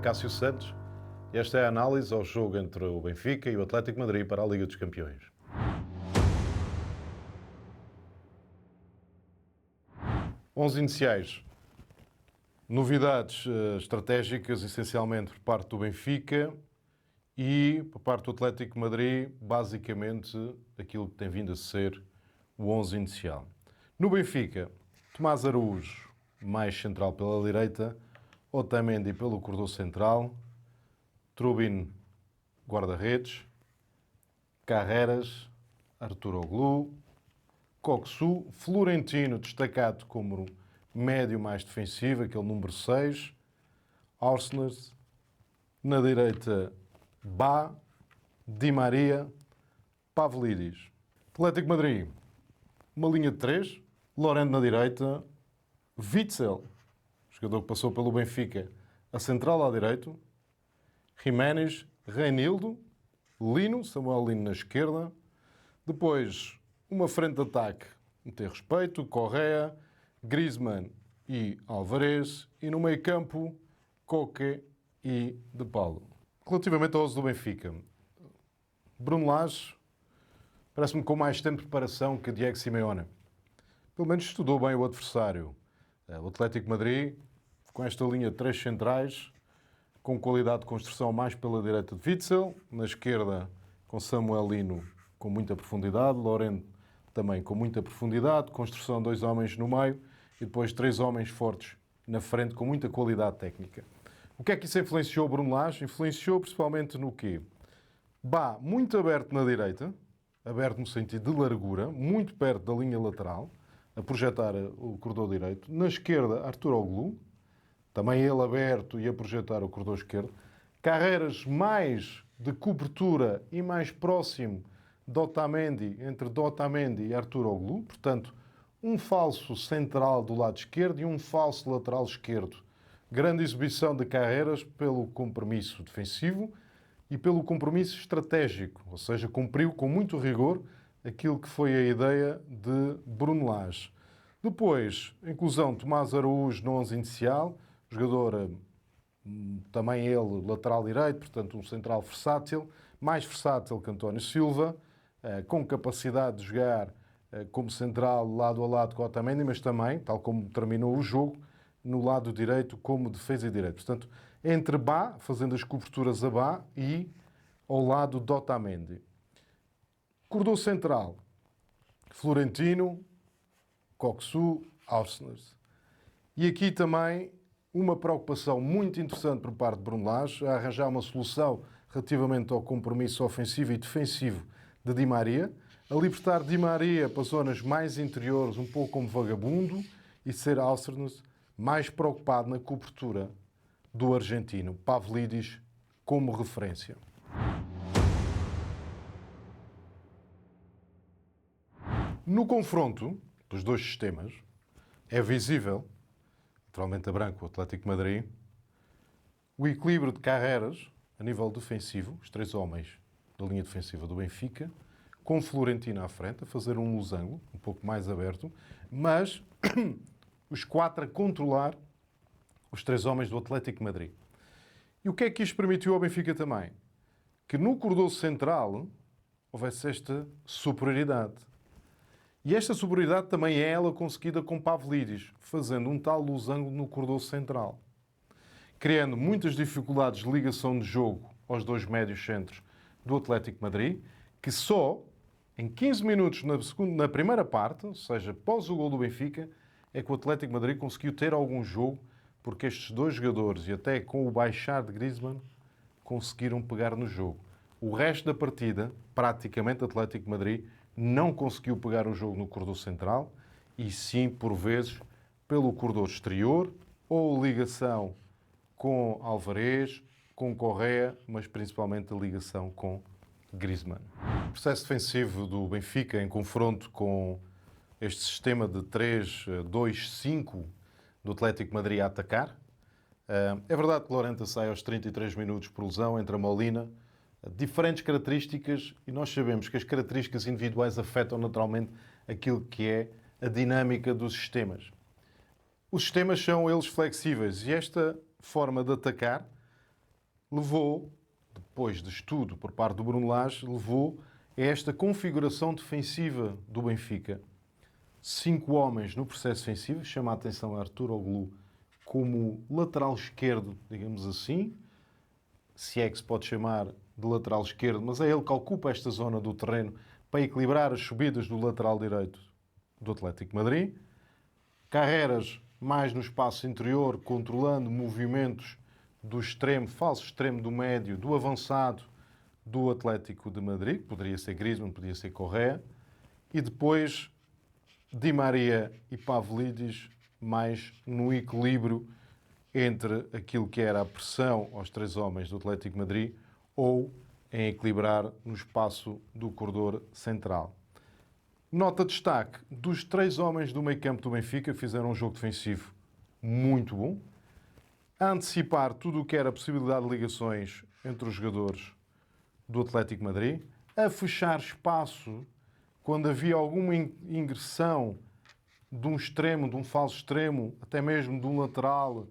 Cássio Santos e esta é a análise ao jogo entre o Benfica e o Atlético de Madrid para a Liga dos Campeões. Onze iniciais. Novidades estratégicas, essencialmente por parte do Benfica e por parte do Atlético de Madrid, basicamente aquilo que tem vindo a ser o 11 inicial. No Benfica, Tomás Araújo, mais central pela direita, Otamendi pelo corredor central, Trubin, guarda-redes, Carreras, Arturoglu, Coxu, Florentino destacado como médio mais defensivo, aquele número 6, Orsnes, na direita Bá, Di Maria, Pavlidis. Atlético de Madrid, uma linha de 3, Llorente na direita, Witsel, jogador que passou pelo Benfica, a central à direita, Jiménez, Reinildo, Lino, Samuel Lino na esquerda, depois uma frente de ataque, ter respeito, Correa, Griezmann e Alvarez, e no meio campo, Koke e De Paulo. Relativamente ao 11 do Benfica, Bruno Lage parece-me com mais tempo de preparação que Diego Simeone. Pelo menos estudou bem o adversário. O Atlético de Madrid, com esta linha de 3 centrais, com qualidade de construção mais pela direita de Witsel, na esquerda com Samuel Lino com muita profundidade, Llorente também com muita profundidade, construção de 2 homens no meio e depois 3 homens fortes na frente com muita qualidade técnica. O que é que isso influenciou Bruno Lage? Influenciou principalmente no quê? Bá muito aberto na direita, aberto no sentido de largura, muito perto da linha lateral, a projetar o corredor direito. Na esquerda, Arturoglu, também ele aberto e a projetar o corredor esquerdo. Carreras mais de cobertura e mais próximo de Otamendi, entre Otamendi e Arturoglu. Portanto, um falso central do lado esquerdo e um falso lateral esquerdo. Grande exibição de Carreras pelo compromisso defensivo e pelo compromisso estratégico. Ou seja, cumpriu com muito rigor aquilo que foi a ideia de Bruno Lage. Depois, a inclusão de Tomás Araújo no 11 inicial, jogador também ele lateral direito, portanto um central versátil, mais versátil que António Silva, com capacidade de jogar como central lado a lado com Otamendi, mas também, tal como terminou o jogo, no lado direito como defesa direito. Portanto, entre Bá, fazendo as coberturas a Bá, e ao lado de Otamendi. Corredor central, Florentino, Coxu, Orsnes. E aqui também uma preocupação muito interessante por parte de Bruno Lage, a arranjar uma solução relativamente ao compromisso ofensivo e defensivo de Di Maria, a libertar Di Maria para zonas mais interiores, um pouco como vagabundo, e ser Orsnes mais preocupado na cobertura do argentino, Pavlidis, como referência. No confronto dos dois sistemas, é visível, naturalmente a branco, o Atlético de Madrid, o equilíbrio de Carreras a nível defensivo, os 3 homens da linha defensiva do Benfica, com Florentino à frente, a fazer um losango, um pouco mais aberto, mas os 4 a controlar os 3 homens do Atlético de Madrid. E o que é que isto permitiu ao Benfica também? Que no corredor central houvesse esta superioridade. E esta superioridade também é ela conseguida com Pavlidis, fazendo um tal losango no corredor central, criando muitas dificuldades de ligação de jogo aos 2 médios centros do Atlético de Madrid, que só em 15 minutos na primeira parte, ou seja, após o gol do Benfica, é que o Atlético de Madrid conseguiu ter algum jogo, porque estes 2 jogadores, e até com o baixar de Griezmann, conseguiram pegar no jogo. O resto da partida, praticamente, o Atlético de Madrid não conseguiu pegar o jogo no corredor central e sim, por vezes, pelo corredor exterior ou ligação com Alvarez, com Correa, mas principalmente a ligação com Griezmann. O processo defensivo do Benfica em confronto com este sistema de 3-2-5 do Atlético de Madrid a atacar. É verdade que Llorente sai aos 33 minutos por lesão, entra Molina. Diferentes características, e nós sabemos que as características individuais afetam naturalmente aquilo que é a dinâmica dos sistemas. Os sistemas são eles flexíveis e esta forma de atacar levou, depois de estudo por parte do Bruno Lage, levou a esta configuração defensiva do Benfica. 5 homens no processo defensivo, chama a atenção a Arturoglou como lateral esquerdo, digamos assim, se é que se pode chamar de lateral esquerdo, mas é ele que ocupa esta zona do terreno para equilibrar as subidas do lateral direito do Atlético de Madrid. Carreras mais no espaço interior, controlando movimentos do extremo, falso extremo do médio, do avançado do Atlético de Madrid, poderia ser Griezmann, poderia ser Correa, e depois Di Maria e Pavlidis mais no equilíbrio entre aquilo que era a pressão aos 3 homens do Atlético de Madrid ou em equilibrar no espaço do corredor central. Nota de destaque, dos 3 homens do meio-campo do Benfica fizeram um jogo defensivo muito bom, a antecipar tudo o que era a possibilidade de ligações entre os jogadores do Atlético de Madrid, a fechar espaço quando havia alguma ingressão de um extremo, de um falso extremo, até mesmo de um lateral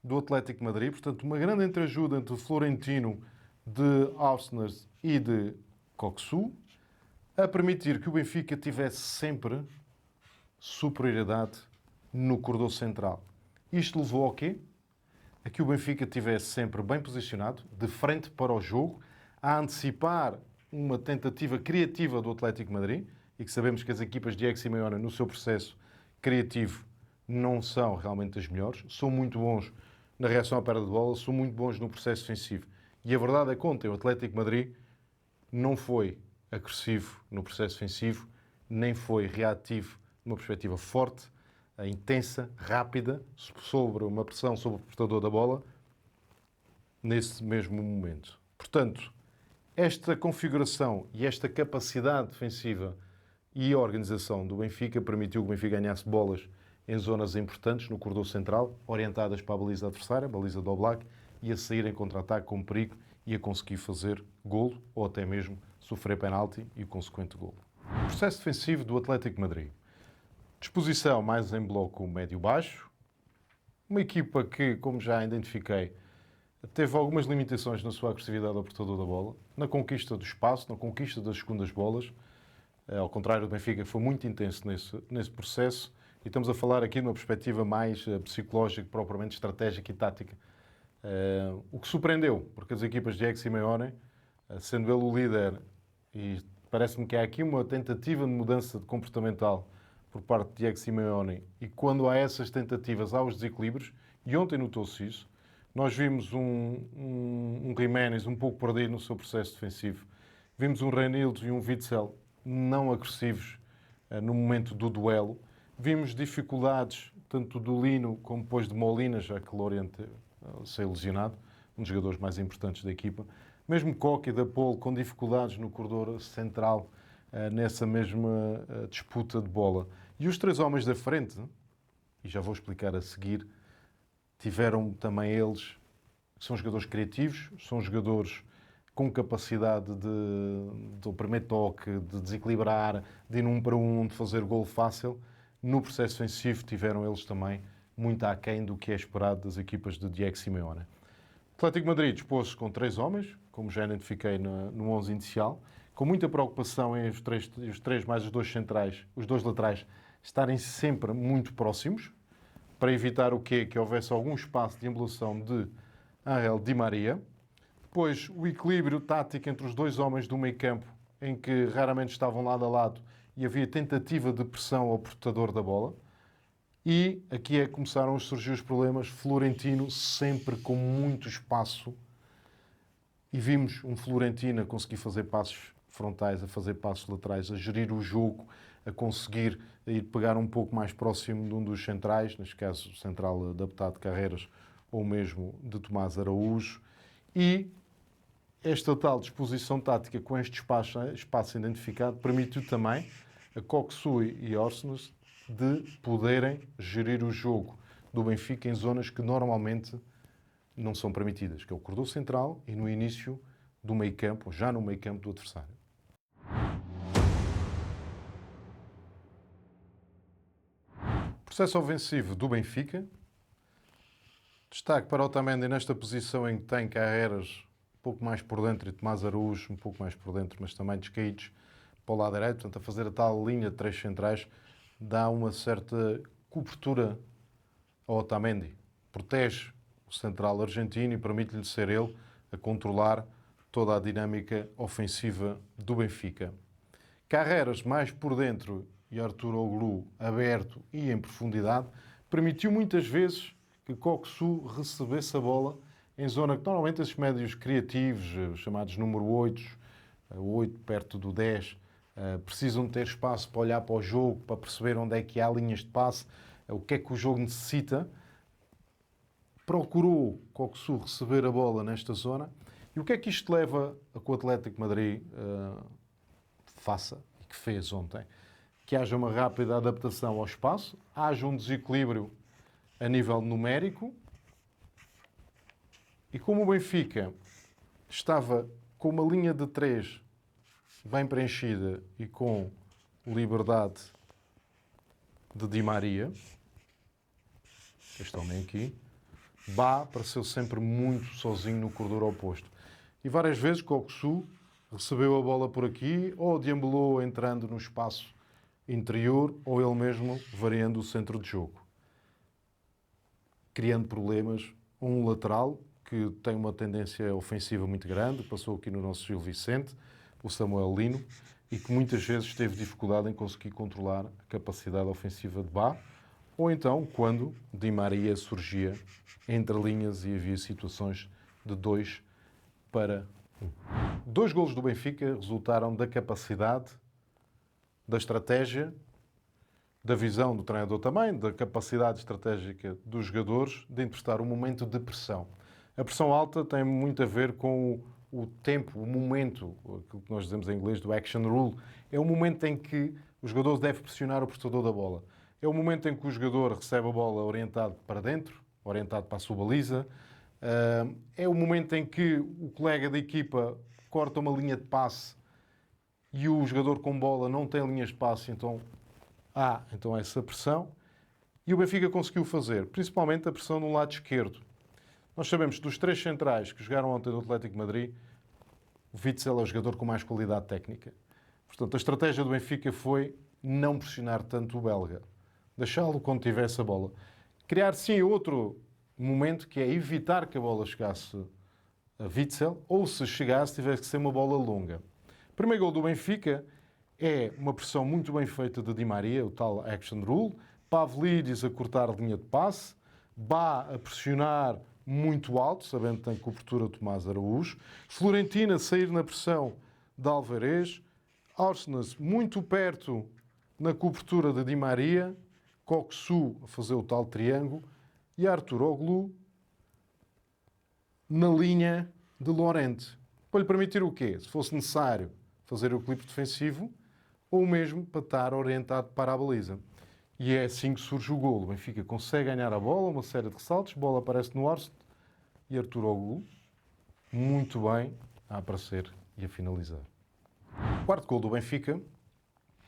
do Atlético de Madrid. Portanto, uma grande entreajuda entre Florentino, de Ausners e de Coxu, a permitir que o Benfica tivesse sempre superioridade no corredor central. Isto levou ao quê? A que o Benfica estivesse sempre bem posicionado, de frente para o jogo, a antecipar uma tentativa criativa do Atlético de Madrid, e que sabemos que as equipas de Simeone, no seu processo criativo, não são realmente as melhores, são muito bons na reação à perda de bola, são muito bons no processo defensivo. E a verdade é que ontem o Atlético de Madrid não foi agressivo no processo defensivo, nem foi reativo numa perspectiva forte, intensa, rápida, sobre uma pressão sobre o portador da bola, nesse mesmo momento. Portanto, esta configuração e esta capacidade defensiva e a organização do Benfica permitiu que o Benfica ganhasse bolas em zonas importantes, no corredor central, orientadas para a baliza adversária, a baliza do Oblak, e a sair em contra-ataque com perigo e a conseguir fazer golo ou até mesmo sofrer penalti e o consequente golo. O processo defensivo do Atlético de Madrid. Disposição mais em bloco médio-baixo. Uma equipa que, como já identifiquei, teve algumas limitações na sua agressividade ao portador da bola, na conquista do espaço, na conquista das segundas bolas. Ao contrário do Benfica, foi muito intenso nesse processo. E estamos a falar aqui numa perspectiva mais psicológica, propriamente estratégica e tática. O que surpreendeu, porque as equipas de Simeone, sendo ele o líder, e parece-me que há aqui uma tentativa de mudança comportamental por parte de Simeone, e quando há essas tentativas, há os desequilíbrios, e ontem notou-se isso. Nós vimos um Jiménez um pouco perdido no seu processo defensivo. Vimos um Reinildo e um Witsel não agressivos no momento do duelo. Vimos dificuldades tanto do Lino como depois de Molina, já que Lorient saiu lesionado, um dos jogadores mais importantes da equipa. Mesmo Coque e da Paul com dificuldades no corredor central nessa mesma disputa de bola. E os 3 homens da frente, e já vou explicar a seguir, tiveram também eles, são jogadores criativos, são jogadores com capacidade do primeiro toque, de desequilibrar, de ir 1 para 1, de fazer gol fácil. No processo defensivo tiveram eles também muito aquém do que é esperado das equipas de Diego Simeone. O Atlético de Madrid dispôs-se com 3 homens, como já identifiquei no 11 inicial, com muita preocupação em os três mais os 2 centrais, os 2 laterais, estarem sempre muito próximos, para evitar o quê? Que houvesse algum espaço de embolação de Ángel Di Maria. Depois, o equilíbrio tático entre os 2 homens do meio campo, em que raramente estavam lado a lado e havia tentativa de pressão ao portador da bola. E aqui é que começaram a surgir os problemas. Florentino sempre com muito espaço. E vimos um Florentino a conseguir fazer passos frontais, a fazer passos laterais, a gerir o jogo, a conseguir ir pegar um pouco mais próximo de um dos centrais, neste caso o central adaptado de Carreiras ou mesmo de Tomás Araújo. E esta tal disposição tática com este espaço identificado permitiu também a Coxu e Orsnes de poderem gerir o jogo do Benfica em zonas que normalmente não são permitidas, que é o corredor central e no início do meio-campo, já no meio-campo do adversário. Processo ofensivo do Benfica. Destaque para Otamendi nesta posição em que tem Carreras um pouco mais por dentro e Tomás Araújo um pouco mais por dentro, mas também descaídos para o lado direito. Portanto, a fazer a tal linha de 3 centrais dá uma certa cobertura ao Otamendi. Protege o central argentino e permite-lhe ser ele a controlar toda a dinâmica ofensiva do Benfica. Carreras mais por dentro e Arturoglu aberto e em profundidade permitiu muitas vezes que Coxu recebesse a bola em zona que normalmente esses médios criativos, chamados número 8, 8 perto do 10, precisam de ter espaço para olhar para o jogo, para perceber onde é que há linhas de passe, o que é que o jogo necessita. Procurou Coxu receber a bola nesta zona. E o que é que isto leva a que o Atlético de Madrid faça e que fez ontem? Que haja uma rápida adaptação ao espaço, haja um desequilíbrio a nível numérico. E como o Benfica estava com uma linha de 3 bem preenchida e com liberdade de Di Maria, este homem aqui, Bá apareceu sempre muito sozinho no corredor oposto. E várias vezes Coxu recebeu a bola por aqui, ou deambulou entrando no espaço interior, ou ele mesmo variando o centro de jogo, criando problemas. Um lateral que tem uma tendência ofensiva muito grande, passou aqui no nosso Gil Vicente, o Samuel Lino, e que muitas vezes teve dificuldade em conseguir controlar a capacidade ofensiva de Bá, ou então quando Di Maria surgia entre linhas e havia situações de 2 para 1. 2 golos do Benfica resultaram da capacidade, da estratégia, da visão do treinador também, da capacidade estratégica dos jogadores de interpretar um momento de pressão. A pressão alta tem muito a ver com o tempo, o momento, aquilo que nós dizemos em inglês do action rule. É o momento em que o jogador deve pressionar o portador da bola. É o momento em que o jogador recebe a bola orientado para dentro, orientado para a sua baliza. É o momento em que o colega da equipa corta uma linha de passe e o jogador com bola não tem linhas de passe, então há essa pressão. E o Benfica conseguiu fazer, principalmente a pressão no lado esquerdo. Nós sabemos que dos 3 centrais que jogaram ontem no Atlético de Madrid, o Witsel é o jogador com mais qualidade técnica. Portanto, a estratégia do Benfica foi não pressionar tanto o belga. Deixá-lo quando tivesse a bola. Criar, sim, outro momento, que é evitar que a bola chegasse a Witsel, ou se chegasse, tivesse que ser uma bola longa. O primeiro gol do Benfica é uma pressão muito bem feita de Di Maria, o tal action rule. Pavlidis a cortar a linha de passe. Bá a pressionar muito alto, sabendo que tem cobertura de Tomás Araújo. Florentino a sair na pressão de Alvarez. Orsnes muito perto na cobertura de Di Maria. Coxu a fazer o tal triângulo. E Arturoglu na linha de Llorente. Para lhe permitir o quê? Se fosse necessário fazer o equilíbrio defensivo, ou mesmo para estar orientado para a baliza. E é assim que surge o golo. O Benfica consegue ganhar a bola, uma série de ressaltos, a bola aparece no Orsnes e Arturoglu, muito bem, a aparecer e a finalizar. O quarto golo do Benfica,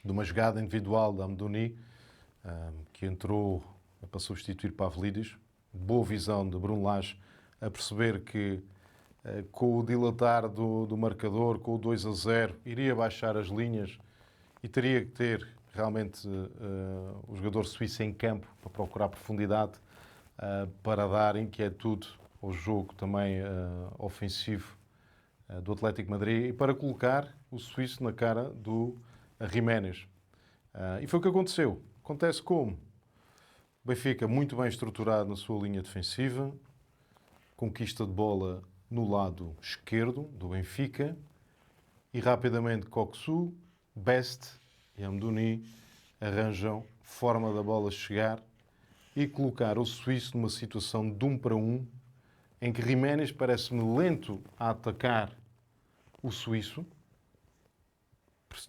de uma jogada individual da Amdouni, que entrou para substituir Pavlidis. Boa visão de Bruno Lage a perceber que com o dilatar do marcador, com o 2-0, iria baixar as linhas e teria que ter realmente o jogador suíço em campo para procurar profundidade, para dar inquietude ao jogo também ofensivo do Atlético de Madrid e para colocar o suíço na cara do Jiménez. E foi o que aconteceu. Acontece como? O Benfica muito bem estruturado na sua linha defensiva, conquista de bola no lado esquerdo do Benfica e rapidamente Coxu, Best e Amdouni arranjam forma da bola chegar e colocar o suíço numa situação de 1 para 1, em que Jiménez parece-me lento a atacar o suíço,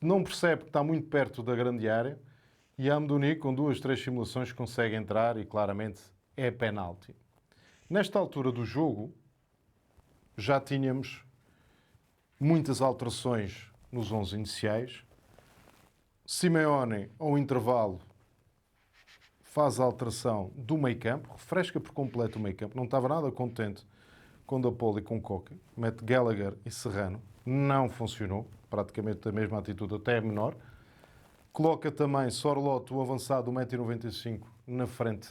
não percebe que está muito perto da grande área e Amdouni, com 2, 3 simulações, consegue entrar e claramente é penalti. Nesta altura do jogo, já tínhamos muitas alterações nos 11 iniciais. Simeone, ao intervalo, faz a alteração do meio-campo, refresca por completo o meio-campo, não estava nada contente com Da Polo e com Coque, mete Gallagher e Serrano, não funcionou, praticamente a mesma atitude, até menor. Coloca também Sorloth, o avançado, 1,95 m, na frente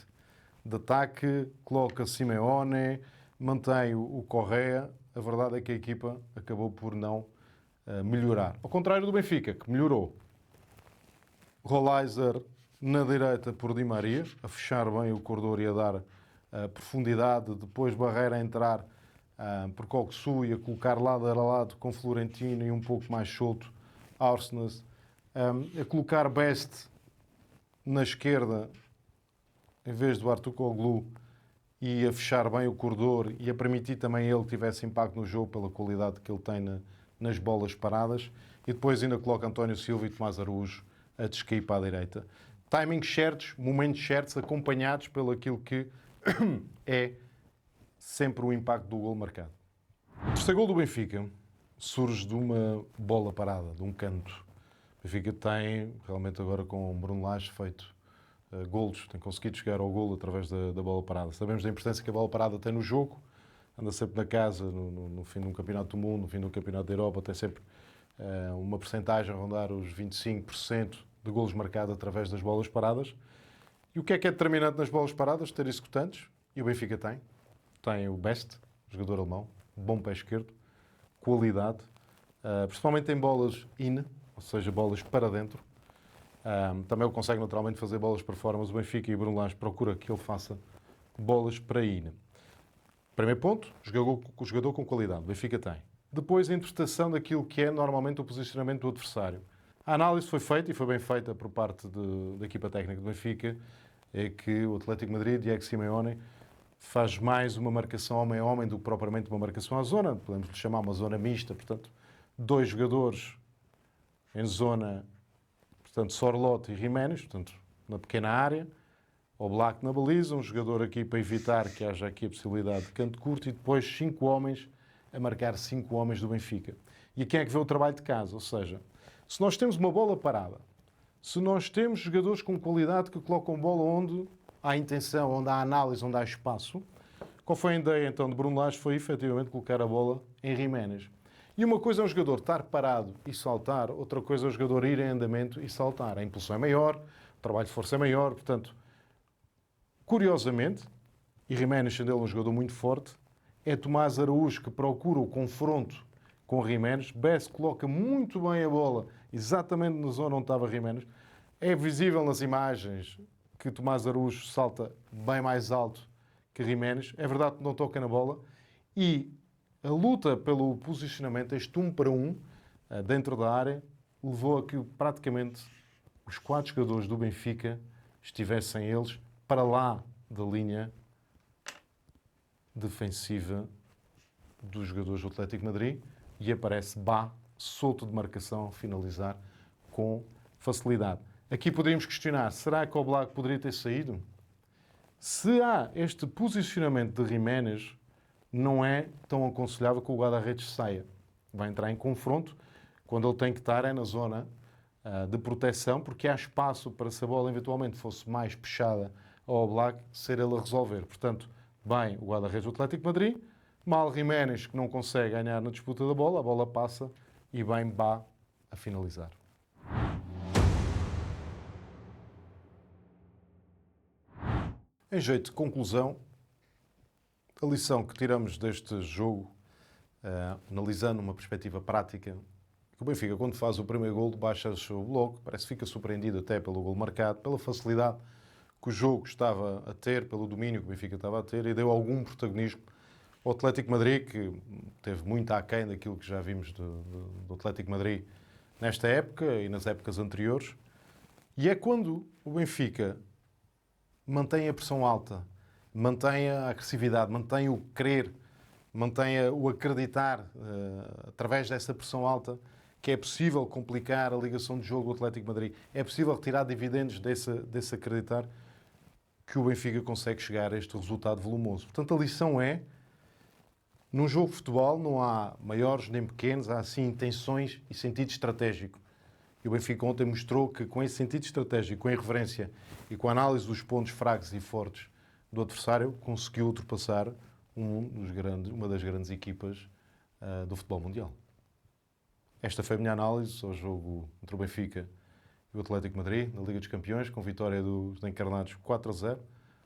de ataque, coloca Simeone, mantém o Correa. A verdade é que a equipa acabou por não melhorar. Ao contrário do Benfica, que melhorou. Rolaiser na direita por Di Maria, a fechar bem o corredor e a dar profundidade. Depois Barreira a entrar por Coxu e a colocar lado a lado com Florentino e um pouco mais solto Arsenas. A colocar Best na esquerda em vez do Artucoglu e a fechar bem o corredor e a permitir também ele que tivesse impacto no jogo pela qualidade que ele tem nas bolas paradas. E depois ainda coloca António Silva e Tomás Araújo a descair para a direita. Timings certos, momentos certos, acompanhados pelo aquilo que é sempre o impacto do gol marcado. O terceiro gol do Benfica surge de uma bola parada, de um canto. O Benfica tem, realmente agora com o Bruno Lage, feito golos, tem conseguido chegar ao golo através da bola parada. Sabemos da importância que a bola parada tem no jogo, anda sempre na casa, no fim de um campeonato do mundo, no fim de um campeonato da Europa, tem sempre uma percentagem a rondar os 25% de golos marcados através das bolas paradas. E o que é determinante nas bolas paradas? Ter executantes, e o Benfica tem. Tem o Best, jogador alemão, bom pé esquerdo, qualidade, principalmente em bolas in, ou seja, bolas para dentro. Também ele consegue naturalmente fazer bolas para fora, mas o Benfica e o Bruno Lage procura que ele faça bolas para in. Primeiro ponto, jogador com qualidade, o Benfica tem. Depois, a interpretação daquilo que é normalmente o posicionamento do adversário. A análise foi feita, e foi bem feita por parte da equipa técnica do Benfica, é que o Atlético de Madrid, Diego Simeone, faz mais uma marcação homem a homem do que propriamente uma marcação à zona. Podemos lhe chamar uma zona mista, portanto, 2 jogadores em zona, portanto, Sorloth e Jiménez, portanto, na pequena área, Oblak na baliza, um jogador aqui para evitar que haja aqui a possibilidade de canto curto, e depois 5 homens a marcar 5 homens do Benfica. E quem é que vê o trabalho de casa? Ou seja, se nós temos uma bola parada, se nós temos jogadores com qualidade que colocam bola onde há intenção, onde há análise, onde há espaço, qual foi a ideia então de Bruno Lage? Foi efetivamente colocar a bola em Jiménez. E uma coisa é um jogador estar parado e saltar, outra coisa é o jogador ir em andamento e saltar. A impulsão é maior, o trabalho de força é maior, portanto, curiosamente, e Jiménez, sendo ele um jogador muito forte, é Tomás Araújo que procura o confronto com Jiménez. Bess coloca muito bem a bola exatamente na zona onde estava Jiménez. É visível nas imagens que Tomás Araújo salta bem mais alto que Jiménez. É verdade que não toca na bola. E a luta pelo posicionamento, este 1 para 1, dentro da área, levou a que praticamente os 4 jogadores do Benfica estivessem eles para lá da linha defensiva dos jogadores do Atlético de Madrid, e aparece Bá, solto de marcação, a finalizar com facilidade. Aqui poderíamos questionar, será que o Oblak poderia ter saído? Se há este posicionamento de Jiménez, não é tão aconselhável que o guarda-redes saia. Vai entrar em confronto, quando ele tem que estar é na zona de proteção, porque há espaço para, se a bola eventualmente fosse mais puxada ao Oblak, ser ele a resolver. Portanto, bem o guarda-redes do Atlético de Madrid, mal Jiménez, que não consegue ganhar na disputa da bola, a bola passa e bem Bá a finalizar. Em jeito de conclusão, a lição que tiramos deste jogo, analisando uma perspectiva prática, que o Benfica, quando faz o primeiro golo, baixa o seu bloco, parece que fica surpreendido até pelo golo marcado, pela facilidade que o jogo estava a ter, pelo domínio que o Benfica estava a ter, e deu algum protagonismo ao Atlético de Madrid, que teve muito aquém daquilo que já vimos do Atlético de Madrid nesta época e nas épocas anteriores. E é quando o Benfica mantém a pressão alta, mantém a agressividade, mantém o querer, mantém o acreditar, através dessa pressão alta, que é possível complicar a ligação de jogo do Atlético de Madrid. É possível retirar dividendos desse acreditar, que o Benfica consegue chegar a este resultado volumoso. Portanto, a lição é: num jogo de futebol não há maiores nem pequenos, há sim intenções e sentido estratégico. E o Benfica ontem mostrou que, com esse sentido estratégico, com a irreverência e com a análise dos pontos fracos e fortes do adversário, conseguiu ultrapassar uma das grandes equipas do futebol mundial. Esta foi a minha análise ao jogo entre o Benfica e o Atlético de Madrid, na Liga dos Campeões, com vitória dos encarnados 4-0.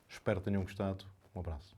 Espero que tenham gostado. Um abraço.